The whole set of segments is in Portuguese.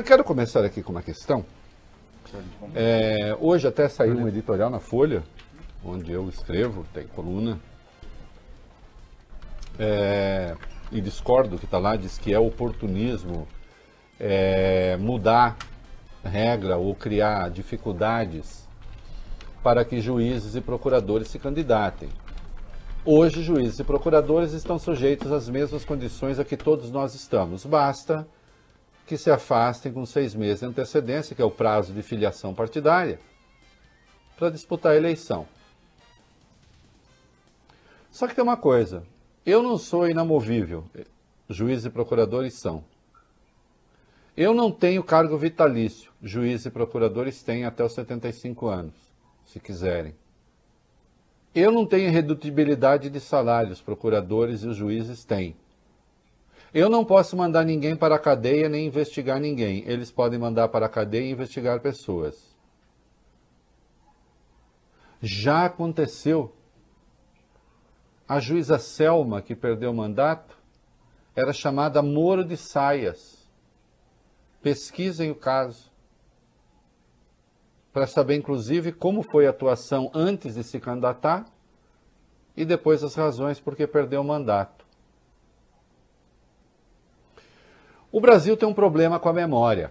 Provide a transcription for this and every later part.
Quero começar aqui com uma questão. Hoje até saiu um editorial na Folha, onde eu escrevo, tem coluna, e discordo que está lá, diz que é oportunismo mudar regra ou criar dificuldades para que juízes e procuradores se candidatem. Hoje, juízes e procuradores estão sujeitos às mesmas condições a que todos nós estamos. Basta que se afastem com 6 meses de antecedência, que é o prazo de filiação partidária, para disputar a eleição. Só que tem uma coisa, eu não sou inamovível, juízes e procuradores são. Eu não tenho cargo vitalício, juízes e procuradores têm até os 75 anos, se quiserem. Eu não tenho redutibilidade de salários, os procuradores e os juízes têm. Eu não posso mandar ninguém para a cadeia nem investigar ninguém. Eles podem mandar para a cadeia e investigar pessoas. Já aconteceu. A juíza Selma, que perdeu o mandato, era chamada Moro de Saias. Pesquisem o caso, para saber, inclusive, como foi a atuação antes de se candidatar e depois as razões por que perdeu o mandato. O Brasil tem um problema com a memória.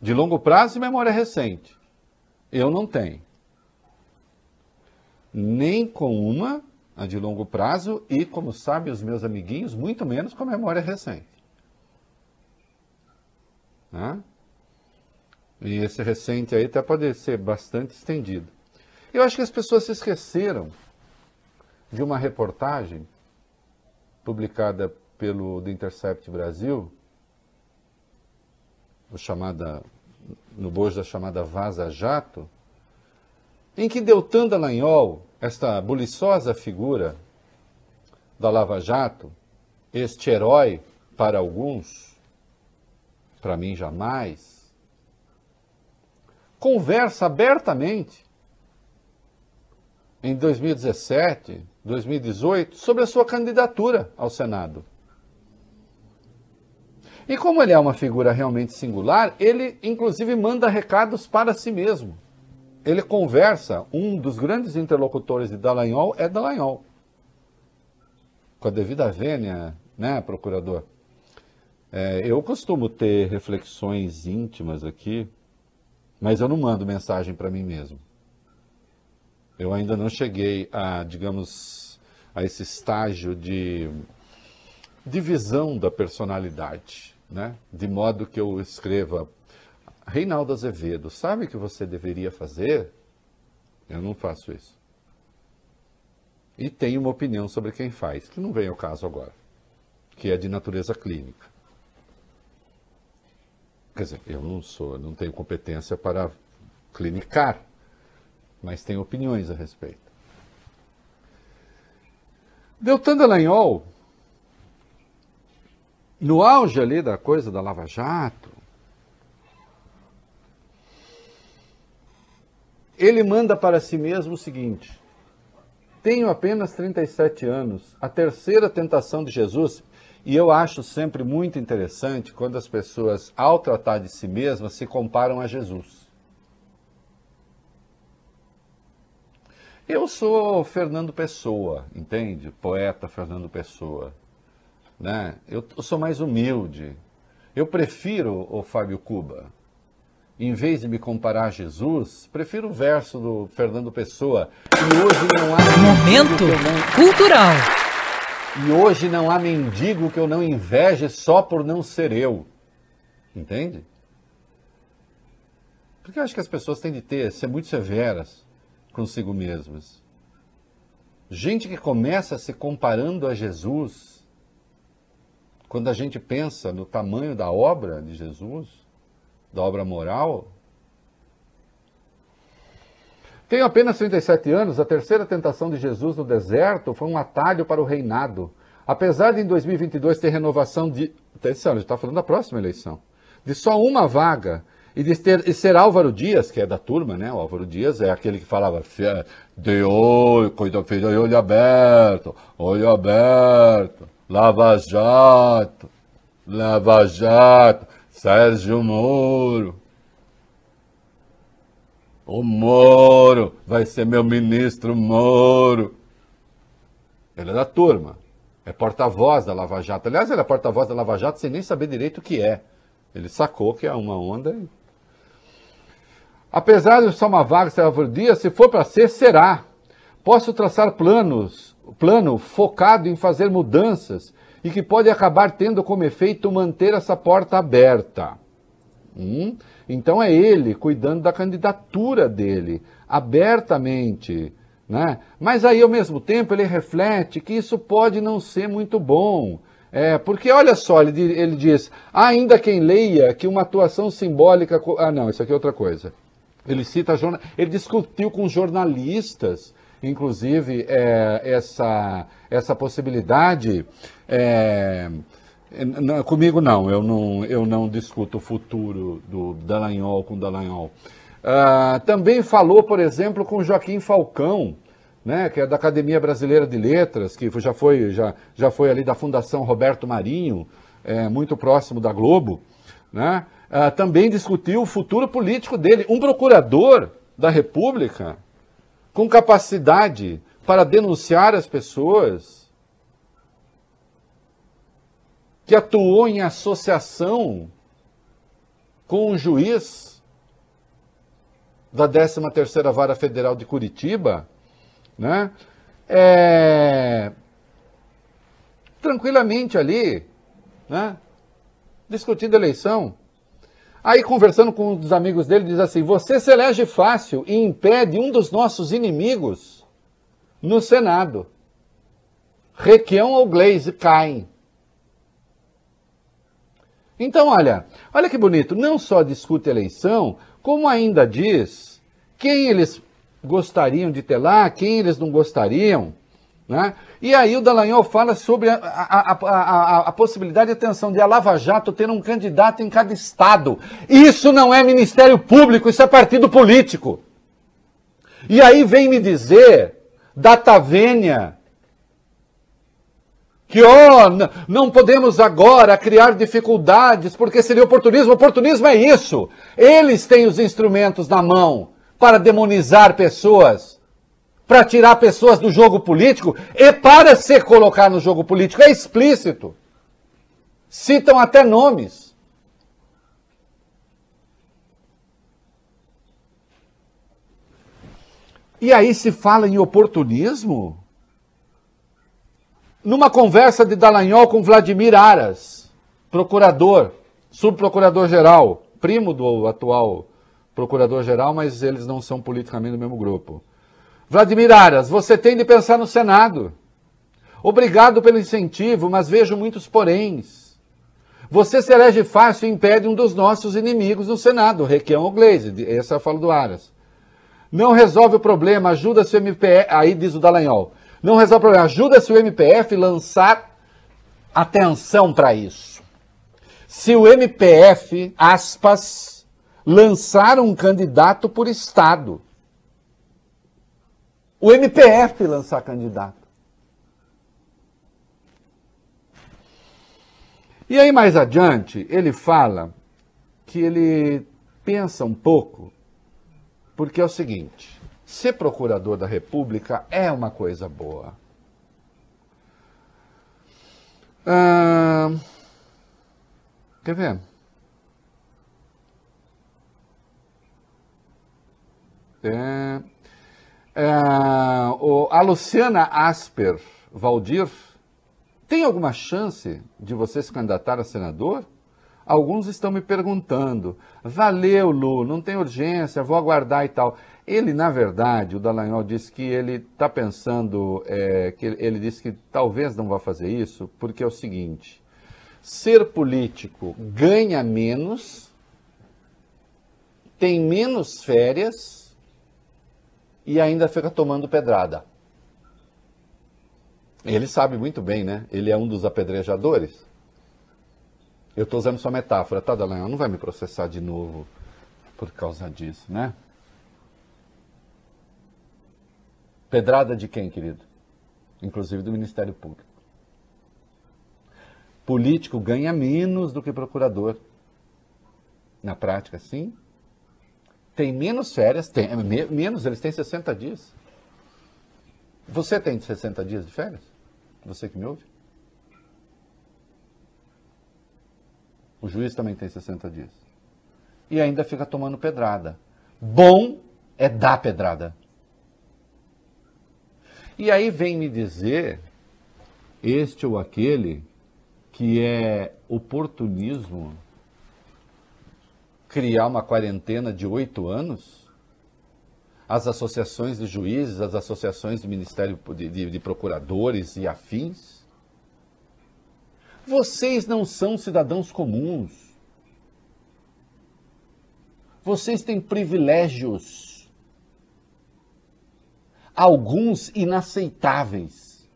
De longo prazo e memória recente. Eu não tenho. Nem com a de longo prazo e, como sabem os meus amiguinhos, muito menos com a memória recente. E esse recente aí até pode ser bastante estendido. Eu acho que as pessoas se esqueceram de uma reportagem publicada pelo The Intercept Brasil, no bojo da chamada Vaza Jato, em que Deltan Dallagnol, esta buliçosa figura da Lava Jato, este herói para alguns, para mim jamais, conversa abertamente em 2017, 2018, sobre a sua candidatura ao Senado. E como ele é uma figura realmente singular, ele inclusive manda recados para si mesmo. Ele conversa, um dos grandes interlocutores de Dallagnol é Dallagnol. Com a devida vênia, né, procurador? Eu costumo ter reflexões íntimas aqui, mas eu não mando mensagem para mim mesmo. Eu ainda não cheguei a, digamos, a esse estágio de divisão da personalidade, né? De modo que eu escreva, Reinaldo Azevedo, sabe o que você deveria fazer? Eu não faço isso. E tenho uma opinião sobre quem faz, que não vem ao caso agora, que é de natureza clínica. Quer dizer, eu não tenho competência para clinicar, mas tenho opiniões a respeito. Deltan Dallagnol, no auge ali da coisa da Lava Jato, ele manda para si mesmo o seguinte: tenho apenas 37 anos, a terceira tentação de Jesus. E eu acho sempre muito interessante quando as pessoas, ao tratar de si mesmas, se comparam a Jesus. Eu sou Fernando Pessoa, entende? Poeta Fernando Pessoa. Né? Eu sou mais humilde. Eu prefiro o Fábio Cuba. Em vez de me comparar a Jesus, prefiro o verso do Fernando Pessoa. E hoje não há Momento cultural. E hoje não há mendigo que eu não inveje só por não ser eu. Entende? Porque eu acho que as pessoas têm de ser muito severas consigo mesmas. Gente que começa se comparando a Jesus, quando a gente pensa no tamanho da obra de Jesus, da obra moral. Tenho apenas 37 anos, a terceira tentação de Jesus no deserto foi um atalho para o reinado. Apesar de em 2022 ter renovação de... Atenção, a gente está falando da próxima eleição. De só uma vaga e ser Álvaro Dias, que é da turma, né? O Álvaro Dias é aquele que falava de olho, coisa feia, olho aberto, olho aberto. Lava Jato, Lava Jato, Sérgio Moro. O Moro vai ser meu ministro Moro. Ele é da turma, é porta-voz da Lava Jato. Aliás, ele é porta-voz da Lava Jato sem nem saber direito o que é. Ele sacou que é uma onda. Apesar de só uma vaga será por dia, se for para ser, será. Posso traçar plano focado em fazer mudanças e que pode acabar tendo como efeito manter essa porta aberta. Então é ele cuidando da candidatura dele, abertamente, né? Mas aí, ao mesmo tempo, ele reflete que isso pode não ser muito bom. Porque, olha só, ele diz, ainda quem leia que uma atuação simbólica... Ah, não, isso aqui é outra coisa. Ele cita, ele discutiu com jornalistas, inclusive, essa possibilidade... comigo não, eu não discuto o futuro do Dallagnol com Dallagnol. Também falou, por exemplo, com Joaquim Falcão, né, que é da Academia Brasileira de Letras, que já foi ali da Fundação Roberto Marinho, muito próximo da Globo, né? Também discutiu o futuro político dele. Um procurador da República com capacidade para denunciar as pessoas, que atuou em associação com um juiz da 13ª Vara Federal de Curitiba, né? Tranquilamente ali, né? Discutindo eleição. Aí, conversando com um dos amigos dele, diz assim, você se elege fácil e impede um dos nossos inimigos no Senado. Requião ou Gleisi caem. Então, olha que bonito, não só discute eleição, como ainda diz quem eles gostariam de ter lá, quem eles não gostariam, né? E aí o Dallagnol fala sobre a possibilidade, atenção, de a Lava Jato ter um candidato em cada estado. Isso não é Ministério Público, isso é partido político. E aí vem me dizer, data vênia, que não podemos agora criar dificuldades, porque seria oportunismo. Oportunismo é isso. Eles têm os instrumentos na mão para demonizar pessoas, para tirar pessoas do jogo político e para se colocar no jogo político. É explícito. Citam até nomes. E aí se fala em oportunismo? Numa conversa de Dallagnol com Vladimir Aras, procurador, subprocurador-geral, primo do atual procurador-geral, mas eles não são politicamente do mesmo grupo. Vladimir Aras, você tem de pensar no Senado. Obrigado pelo incentivo, mas vejo muitos poréns. Você se elege fácil e impede um dos nossos inimigos no Senado, Requião ou Gleisi. Essa é a fala do Aras. Não resolve o problema, ajuda-se o MPF, aí diz o Dallagnol. Não resolve o problema, ajuda-se o MPF lançar atenção para isso. Se o MPF, aspas, lançar um candidato por estado. O MPF lançar candidato. E aí mais adiante, ele fala que ele pensa um pouco, porque é o seguinte, ser procurador da República é uma coisa boa. Quer ver? A Luciana Asper Valdir, tem alguma chance de você se candidatar a senador? Alguns estão me perguntando. Valeu, Lu, não tem urgência, vou aguardar e tal. Ele, na verdade, o Dallagnol disse que ele está pensando, ele disse que talvez não vá fazer isso, porque é o seguinte, ser político ganha menos, tem menos férias e ainda fica tomando pedrada. Ele sabe muito bem, né? Ele é um dos apedrejadores. Eu estou usando sua metáfora, tá, Dallagnol? Não vai me processar de novo por causa disso, né? Pedrada de quem, querido? Inclusive do Ministério Público. Político ganha menos do que procurador. Na prática, sim. Tem menos férias, menos, eles têm 60 dias. Você tem 60 dias de férias? Você que me ouve? O juiz também tem 60 dias. E ainda fica tomando pedrada. Bom é dar pedrada. E aí vem me dizer, este ou aquele, que é oportunismo criar uma quarentena de 8 anos? As associações de juízes, as associações do Ministério de Procuradores e afins? Vocês não são cidadãos comuns. Vocês têm privilégios, alguns inaceitáveis,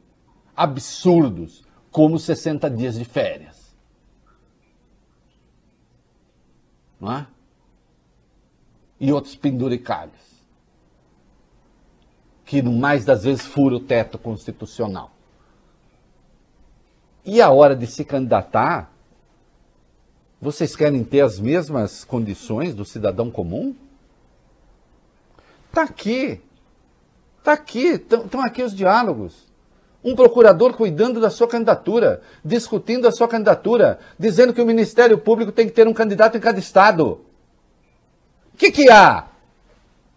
absurdos, como 60 dias de férias. Não é? E outros penduricalhos, que no mais das vezes fura o teto constitucional. E a hora de se candidatar, vocês querem ter as mesmas condições do cidadão comum? Está aqui. Está aqui. Estão aqui os diálogos. Um procurador cuidando da sua candidatura, discutindo a sua candidatura, dizendo que o Ministério Público tem que ter um candidato em cada estado. O que há?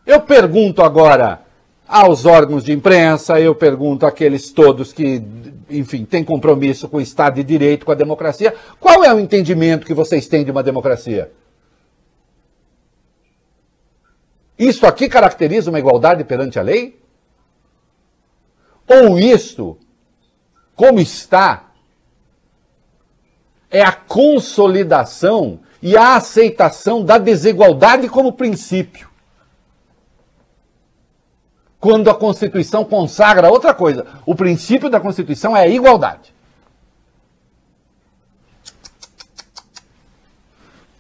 Eu pergunto agora aos órgãos de imprensa, eu pergunto àqueles todos que, enfim, têm compromisso com o Estado de Direito, com a democracia, qual é o entendimento que vocês têm de uma democracia? Isso aqui caracteriza uma igualdade perante a lei? Ou isto, como está, é a consolidação e a aceitação da desigualdade como princípio? Quando a Constituição consagra outra coisa. O princípio da Constituição é a igualdade.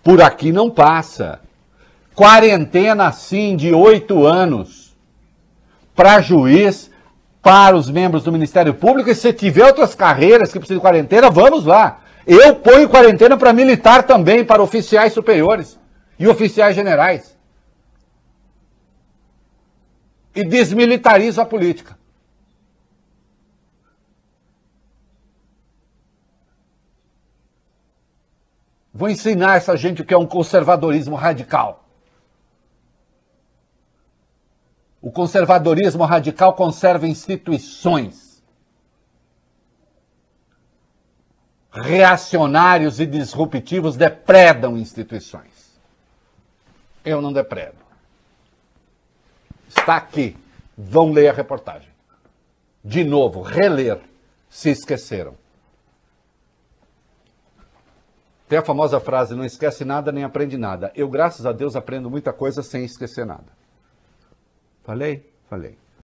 Por aqui não passa. Quarentena, sim, de 8 anos para juiz, para os membros do Ministério Público, e se tiver outras carreiras que precisam de quarentena, vamos lá. Eu ponho quarentena para militar também, para oficiais superiores e oficiais generais. E desmilitarizo a política. Vou ensinar essa gente o que é um conservadorismo radical. O conservadorismo radical conserva instituições. Reacionários e disruptivos depredam instituições. Eu não depredo. Está aqui. Vão ler a reportagem. De novo, reler, se esqueceram. Tem a famosa frase, não esquece nada nem aprende nada. Eu, graças a Deus, aprendo muita coisa sem esquecer nada. Falei? Falei.